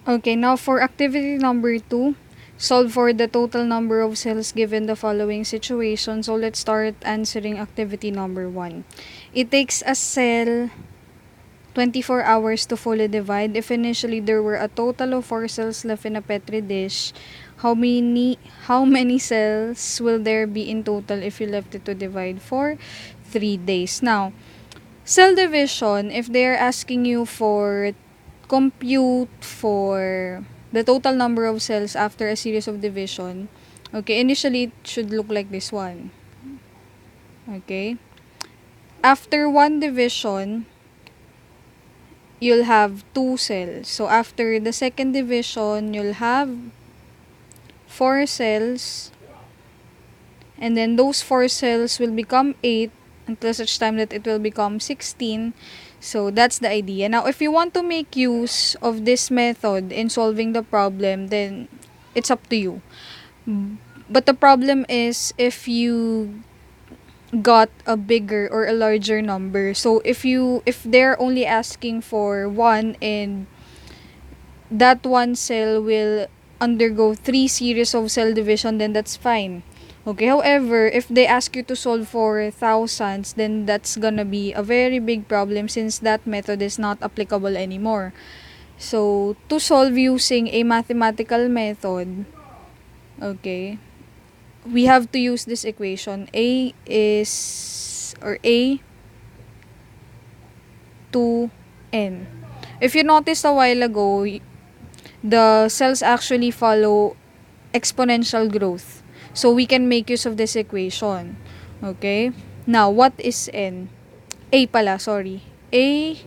Okay, now for activity number 2, solve for the total number of cells given the following situation. So let's start answering activity number 1. It takes a cell 24 hours to fully divide. If initially there were a total of 4 cells left in a petri dish, how many cells will there be in total if you left it to divide for 3 days? Now, cell division, if they are asking you for compute for the total number of cells after a series of division, okay, initially it should look like this one. Okay? After one division, you'll have 2 cells. So after the second division, you'll have 4 cells, and then those 4 cells will become 8 until such time that it will become 16. So that's the idea. Now, if you want to make use of this method in solving the problem, then it's up to you. But the problem is if you got a bigger or a larger number. So if they're only asking for 1 and that one cell will undergo 3 series of cell division, then that's fine. Okay, however, if they ask you to solve for thousands, then that's gonna be a very big problem since that method is not applicable anymore. So, to solve using a mathematical method, okay, we have to use this equation. A to n. If you noticed a while ago, the cells actually follow exponential growth. So, we can make use of this equation. Okay? Now, what is n? A pala, sorry. A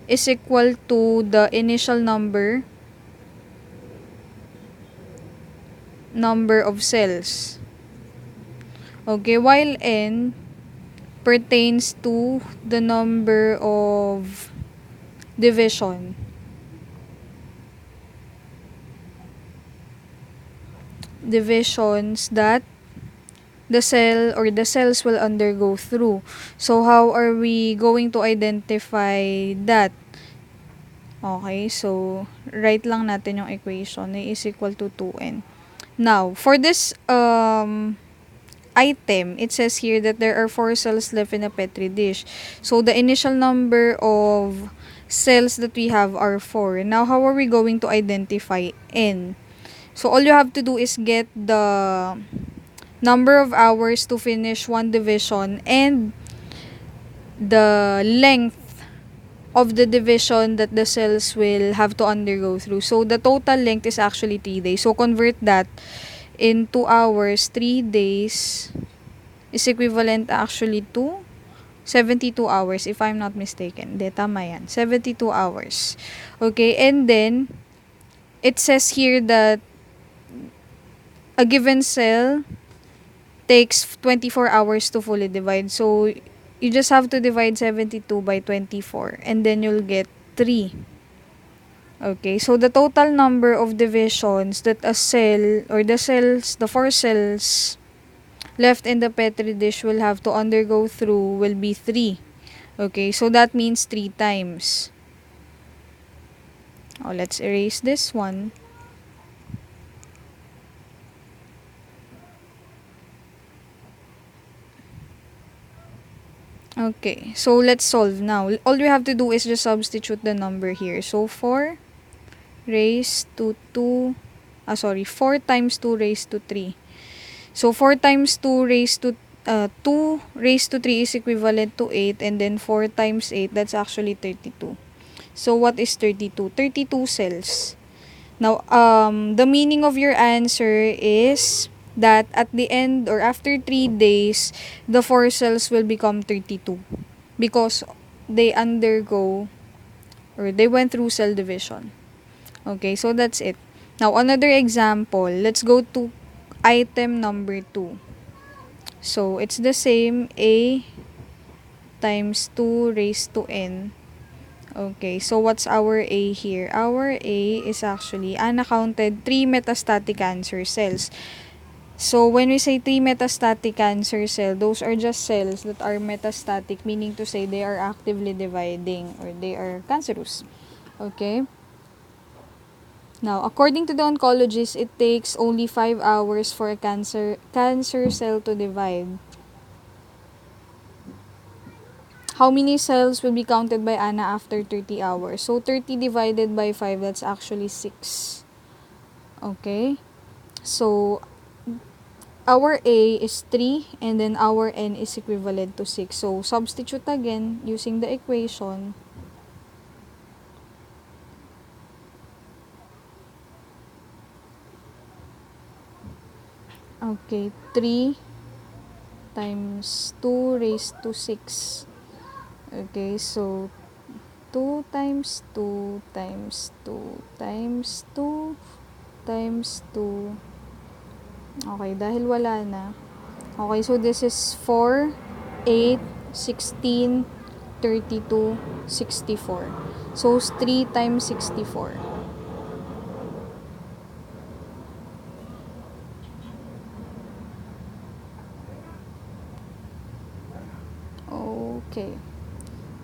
is equal to the initial number of cells. Okay, while n pertains to the number of division. Divisions that the cell or the cells will undergo through. So, how are we going to identify that? Okay, so, write lang natin yung equation. A is equal to 2n. Now, for this item, it says here that there are 4 cells left in a petri dish. So, the initial number of cells that we have are 4. Now, how are we going to identify n? So, all you have to do is get the number of hours to finish one division and the length of the division that the cells will have to undergo through. So, the total length is actually 3 days. So, convert that in 2 hours. 3 days is equivalent actually to 72 hours if I'm not mistaken. De, tama yan. 72 hours. Okay, and then, it says here that a given cell takes 24 hours to fully divide. So, you just have to divide 72 by 24 and then you'll get 3. Okay, so the total number of divisions that a cell or the 4 cells left in the petri dish will have to undergo through will be 3. Okay, so that means 3 times. Oh, let's erase this one. Okay, so let's solve now. All we have to do is just substitute the number here. So 4 raised to 4 times 2 raised to 3. So 4 times 2 raised to 2 raised to 3 is equivalent to 8, and then 4 times 8, that's actually 32. So what is 32? 32 cells. Now, the meaning of your answer is that at the end or after 3 days, the 4 cells will become 32 because they undergo or they went through cell division. Okay, so that's it. Now, another example. Let's go to item number 2. So, it's the same. A times 2 raised to n. Okay, so what's our A here? Our A is actually unaccounted 3 metastatic cancer cells. So, when we say 3 metastatic cancer cells, those are just cells that are metastatic, meaning to say they are actively dividing or they are cancerous. Okay? Now, according to the oncologist, it takes only 5 hours for a cancer cell to divide. How many cells will be counted by Anna after 30 hours? So, 30 divided by 5, that's actually 6. Okay? So, our A is 3 and then our N is equivalent to 6. So, substitute again using the equation. Okay, 3 times 2 raised to 6. Okay, so 2 times 2 times 2 times 2 times 2. Okay, dahil wala na. Okay, so this is 4, 8, 16, 32, 64. So, 3 times 64. Okay.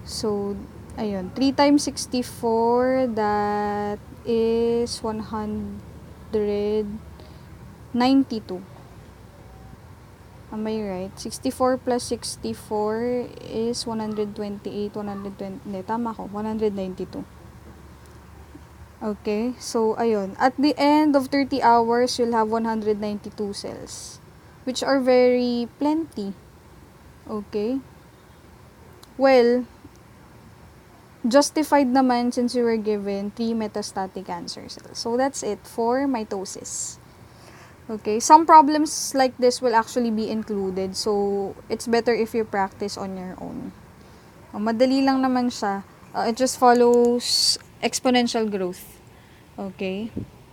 So, ayun. 3 times 64, that is 192. Am I right? 64 plus 64 is 128, 120, hindi, tama ko, 192. Okay, so ayun. At the end of 30 hours, you'll have 192 cells, which are very plenty. Okay? Well, justified naman since you were given 3 metastatic cancer cells. So that's it for mitosis. Okay, some problems like this will actually be included. So, it's better if you practice on your own. Madali lang naman siya. It just follows exponential growth. Okay?